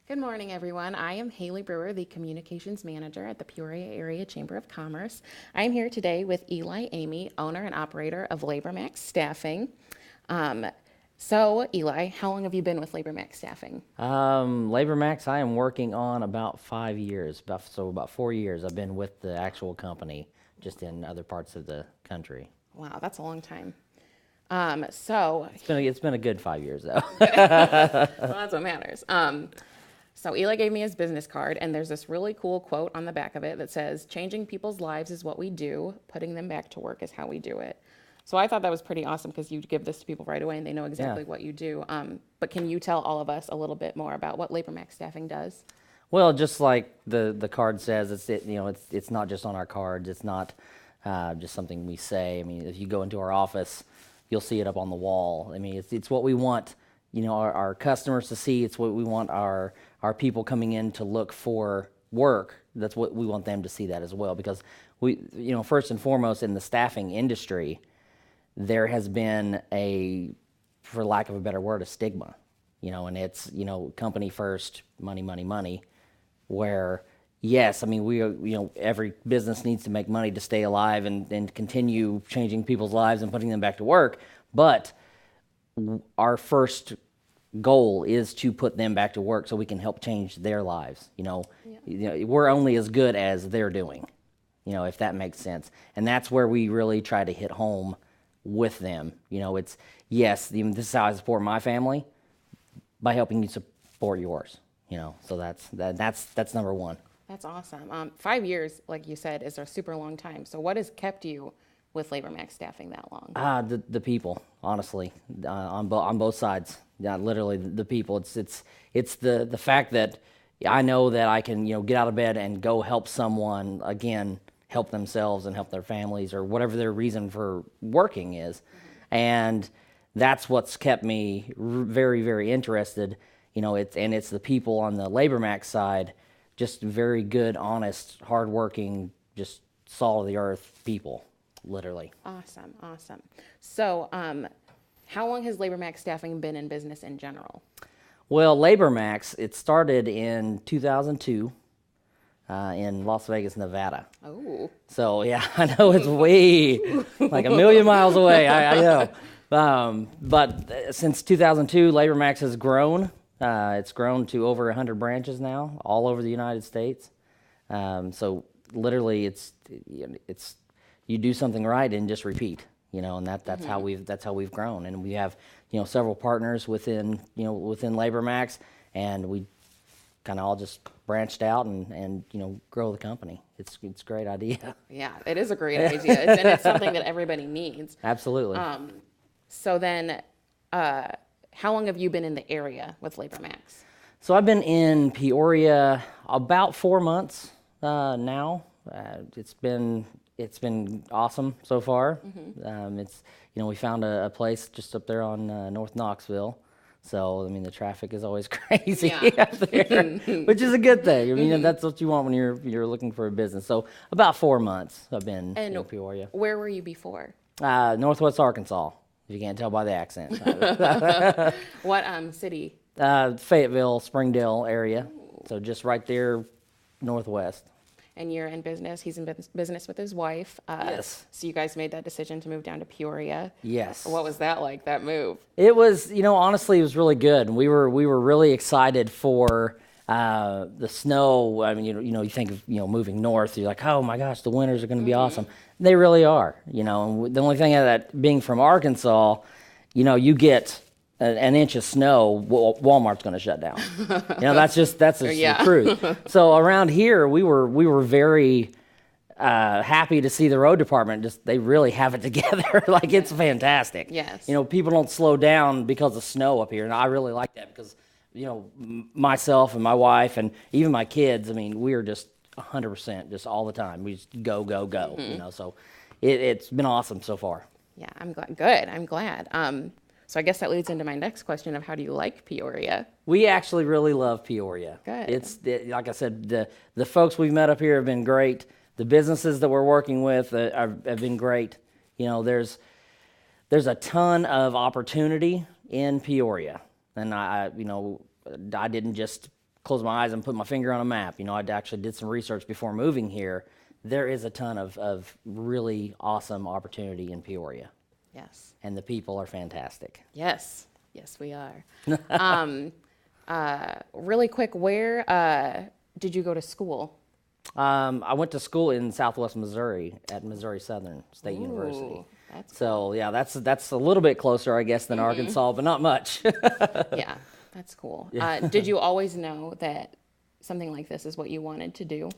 Good morning, everyone. I am Haley Brewer, the Communications Manager at the Peoria Area Chamber of Commerce. I'm here today with Eli Amey, owner and operator of LaborMax Staffing. So, Eli, how long have you been with LaborMax Staffing? LaborMax, I am working on about 5 years, about 4 years. I've been with the actual company, just in other parts of the country. Wow, that's a long time. So, It's been a good 5 years though. well, that's what matters. So Eli gave me his business card, and there's this really cool quote on the back of it that says, "Changing people's lives is what we do. Putting them back to work is how we do it." So I thought that was pretty awesome because you give this to people right away, and they know exactly Yeah. what you do. But can you tell all of us a little bit more about what LaborMax Staffing does? Well, just like the card says, it's not just on our cards. It's not just something we say. I mean, if you go into our office, you'll see it up on the wall. I mean, it's what we want, our customers to see. It's what we want our people coming in to look for work. That's what we want them to see that as well, because first and foremost, in the staffing industry, there has been for lack of a better word, a stigma, and it's, company first, money, money, money, where, yes, I mean, every business needs to make money to stay alive and continue changing people's lives and putting them back to work. But our first goal is to put them back to work so we can help change their lives. We're only as good as they're doing, if that makes sense. And that's where we really try to hit home with them. It's, yes, this is how I support my family, by helping you support yours. So that's number one. That's awesome. 5 years, like you said, is a super long time. So what has kept you with LaborMax Staffing that long? The people, honestly, on both sides. Yeah, literally the people. It's the fact that I know that I can get out of bed and go help someone, again, help themselves and help their families or whatever their reason for working is, and that's what's kept me very, very interested. It's the people on the LaborMax side, just very good, honest, hardworking, just salt of the earth people, literally. Awesome. So, how long has LaborMax Staffing been in business in general? Well, LaborMax, it started in 2002 in Las Vegas, Nevada. Oh, So, yeah, I know it's way, like a million miles away, I know. But since 2002, LaborMax has grown. It's grown to over 100 branches now, all over the United States. So, literally, it's you do something right and just repeat. And that's how we've grown, and we have several partners within LaborMax, and we kind of all just branched out and grow the company. It's a great idea. yeah, it is a great idea, and it's something that everybody needs. Absolutely. So then, how long have you been in the area with LaborMax? So I've been in Peoria about 4 months now. It's been awesome so far. It's we found a place just up there on North Knoxville. So I mean the traffic is always crazy up there, which is a good thing. I mean that's what you want when you're looking for a business. So about 4 months I've been in Peoria. Where were you before? Northwest Arkansas. If you can't tell by the accent. What city? Fayetteville, Springdale area. So just right there northwest. And you're in business. He's in business with his wife. Yes. So you guys made that decision to move down to Peoria. Yes. What was that like, that move? It was, honestly, it was really good. We were really excited for the snow. I mean, you think of moving north. You're like, oh my gosh, the winters are going to be awesome. They really are. And the only thing that being from Arkansas, you get an inch of snow, Walmart's going to shut down. That's just the truth. So around here, we were very happy to see the road department. They really have it together. Like it's fantastic. Yes. People don't slow down because of snow up here, and I really like that because myself and my wife and even my kids. I mean, we are just 100% just all the time. We just go. So it's been awesome so far. Yeah, I'm glad. Good. I'm glad. So I guess that leads into my next question of how do you like Peoria? We actually really love Peoria. Good. Like I said, the folks we've met up here have been great. The businesses that we're working with have been great. There's a ton of opportunity in Peoria, and I didn't just close my eyes and put my finger on a map. I actually did some research before moving here. There is a ton of really awesome opportunity in Peoria. Yes. And the people are fantastic. Yes. Yes, we are. Really quick, where did you go to school? I went to school in Southwest Missouri at Missouri Southern State University. That's So yeah, that's a little bit closer, I guess, than Arkansas, but not much. Yeah, that's cool. Did you always know that something like this is what you wanted to do?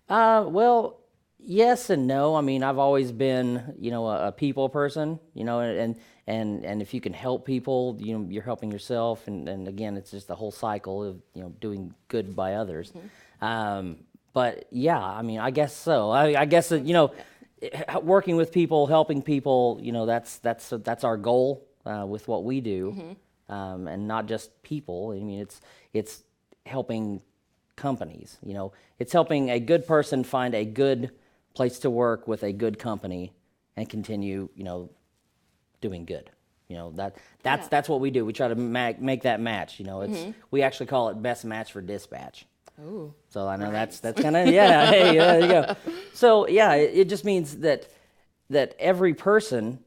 Well, yes and no. I mean, I've always been, a people person, and if you can help people, you're helping yourself, and again, it's just the whole cycle of, doing good by others. But yeah, I mean, I guess so. I guess that, working with people, helping people, that's our goal with what we do, and not just people. I mean, it's helping companies. It's helping a good person find a good place to work with a good company and continue, doing good. That's what we do. We try to make that match. We actually call it best match for dispatch. Ooh. So I know that's kind of, yeah, hey, there you go. So yeah, it just means that every person,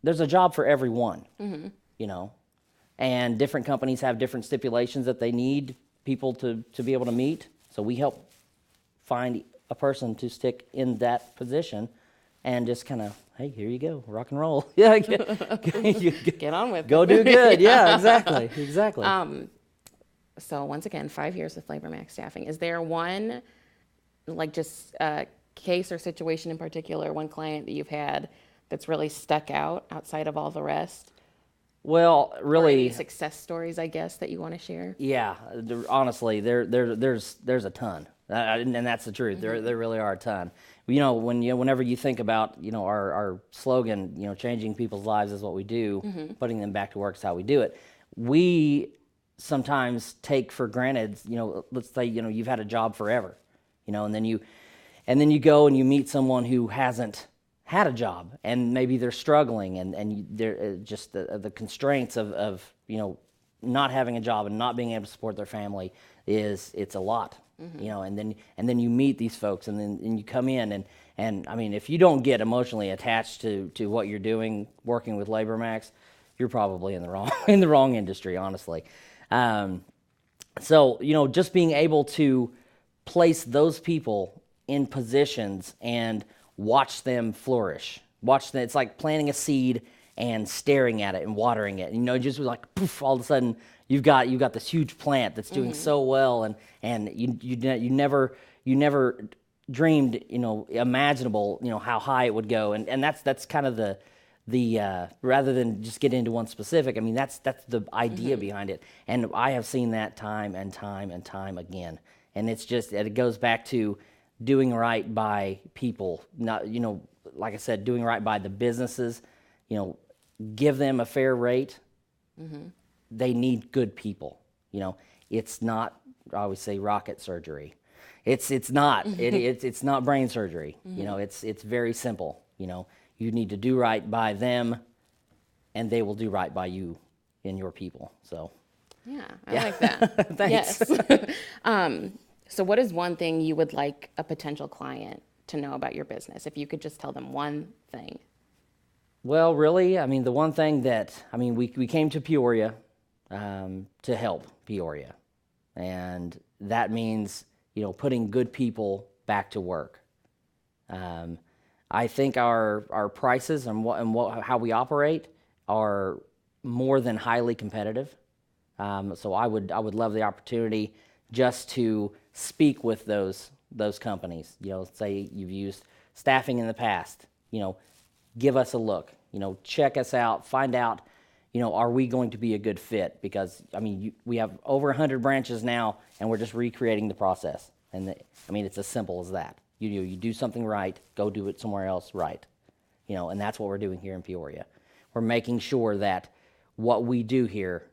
there's a job for everyone, and different companies have different stipulations that they need people to be able to meet. So we help find a person to stick in that position and just kind of, hey, here you go, rock and roll. Yeah, get on with it. Go do good. Yeah, exactly. So once again, 5 years with LaborMax Staffing. Is there one, like just case or situation in particular, one client that you've had that's really stuck out outside of all the rest? Well, really, or any success stories, I guess, that you want to share? Yeah, honestly, there's a ton, and that's the truth. There really are a ton. Whenever you think about our slogan, changing people's lives is what we do, putting them back to work is how we do it. We sometimes take for granted, let's say you've had a job forever, and then you go and you meet someone who hasn't had a job, and maybe they're struggling, and they're just the constraints of not having a job and not being able to support their family it's a lot, and then you meet these folks, and then you come in, and I mean, if you don't get emotionally attached to what you're doing, working with LaborMax, you're probably in the wrong industry, honestly. So just being able to place those people in positions and watch them flourish. It's like planting a seed and staring at it and watering it. Just like poof, all of a sudden you've got this huge plant that's doing so well, and you never dreamed imaginable how high it would go, and that's kind of the rather than just get into one specific. I mean, that's the idea behind it, and I have seen that time and time and time again, and it goes back to doing right by people, not like I said, doing right by the businesses. Give them a fair rate. They need good people. It's not, I always say, rocket surgery. It's not. It's not brain surgery. It's very simple. You need to do right by them, and they will do right by you and your people. So, yeah, I like that. Thanks. Yes. So what is one thing you would like a potential client to know about your business? If you could just tell them one thing. Well, really, I mean, the one thing we came to Peoria to help Peoria, and that means putting good people back to work. I think our prices and how we operate are more than highly competitive. So I would love the opportunity just to speak with those companies. Say you've used staffing in the past. Give us a look. Check us out. Find out. Are we going to be a good fit? Because we have over 100 branches now, and we're just recreating the process. And it's as simple as that. You do something right, go do it somewhere else right. And that's what we're doing here in Peoria. We're making sure that what we do here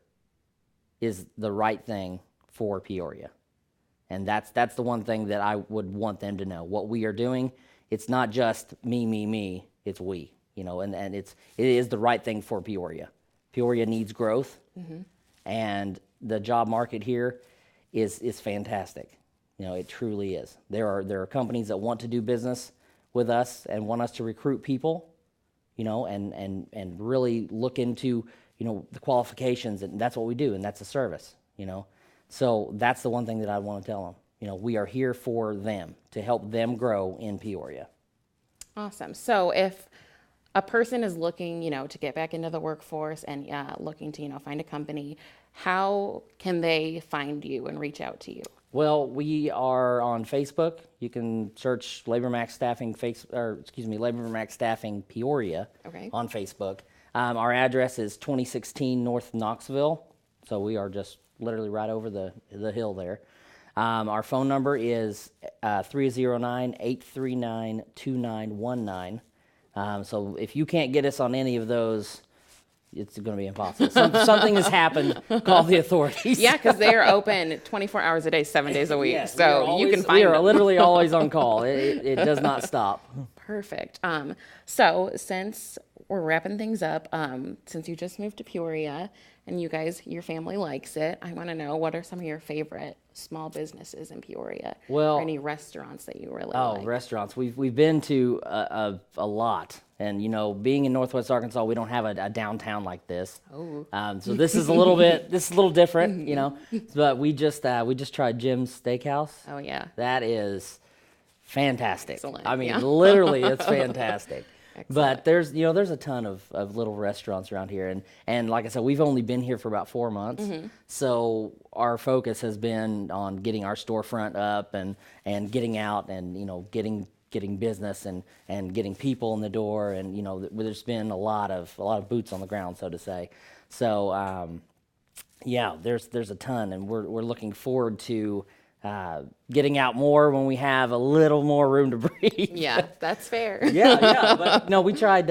is the right thing for Peoria. And that's the one thing that I would want them to know. What we are doing, it's not just me, it's we. And it is the right thing for Peoria. Peoria needs growth, and the job market here is fantastic. It truly is. There are companies that want to do business with us and want us to recruit people, and really look into, the qualifications, and that's what we do, and that's a service, So that's the one thing that I want to tell them. We are here for them, to help them grow in Peoria. Awesome. So if a person is looking, to get back into the workforce and looking to, find a company, how can they find you and reach out to you? Well, we are on Facebook. You can search LaborMax Staffing, LaborMax Staffing Peoria on Facebook. Our address is 2016 North Knoxville, so we are just literally right over the hill there. Our phone number is 309-839-2919. So if you can't get us on any of those, it's going to be impossible. Something has happened. Call the authorities. Yeah, because they are open 24 hours a day, 7 days a week. Yes, so you can find We are them. literally always on call. It does not stop. Perfect. So since we're wrapping things up, since you just moved to Peoria and your family likes it, I want to know, what are some of your favorite small businesses in Peoria? Well, or any restaurants that you really Oh, like? restaurants. We've been to a lot. And, being in Northwest Arkansas, we don't have a downtown like this. Oh. So this is a little different, But we just tried Jim's Steakhouse. Oh, yeah. That is fantastic. Excellent, I mean, yeah. literally, it's fantastic. Excellent. But there's a ton of little restaurants around here, and like I said, we've only been here for about 4 months, so our focus has been on getting our storefront up and getting out and getting business and getting people in the door, and there's been a lot of boots on the ground, so to say. So yeah, there's a ton, and we're looking forward to getting out more when we have a little more room to breathe. Yeah, that's fair. yeah. But no, we tried,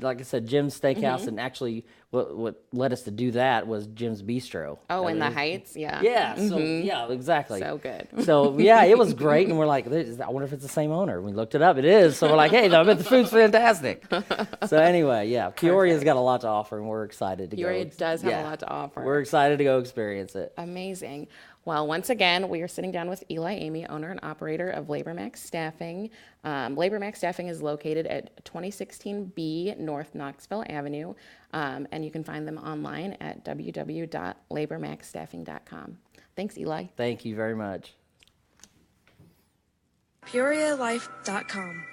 like I said, Jim's Steakhouse, and actually what led us to do that was Jim's Bistro. Oh, in the Heights? Yeah. Yeah, so yeah, exactly. So good. So yeah, it was great, and we're like, I wonder if it's the same owner. We looked it up, it is. So we're like, hey, I bet the food's fantastic. So anyway, yeah, Peoria's got a lot to offer, and we're excited to Peoria go. does have a lot to offer. We're excited to go experience it. Amazing. Well, once again, we are sitting down with Eli Amey, owner and operator of LaborMax Staffing. LaborMax Staffing is located at 2016B North Knoxville Avenue, and you can find them online at www.labormaxstaffing.com. Thanks, Eli. Thank you very much. PeoriaLife.com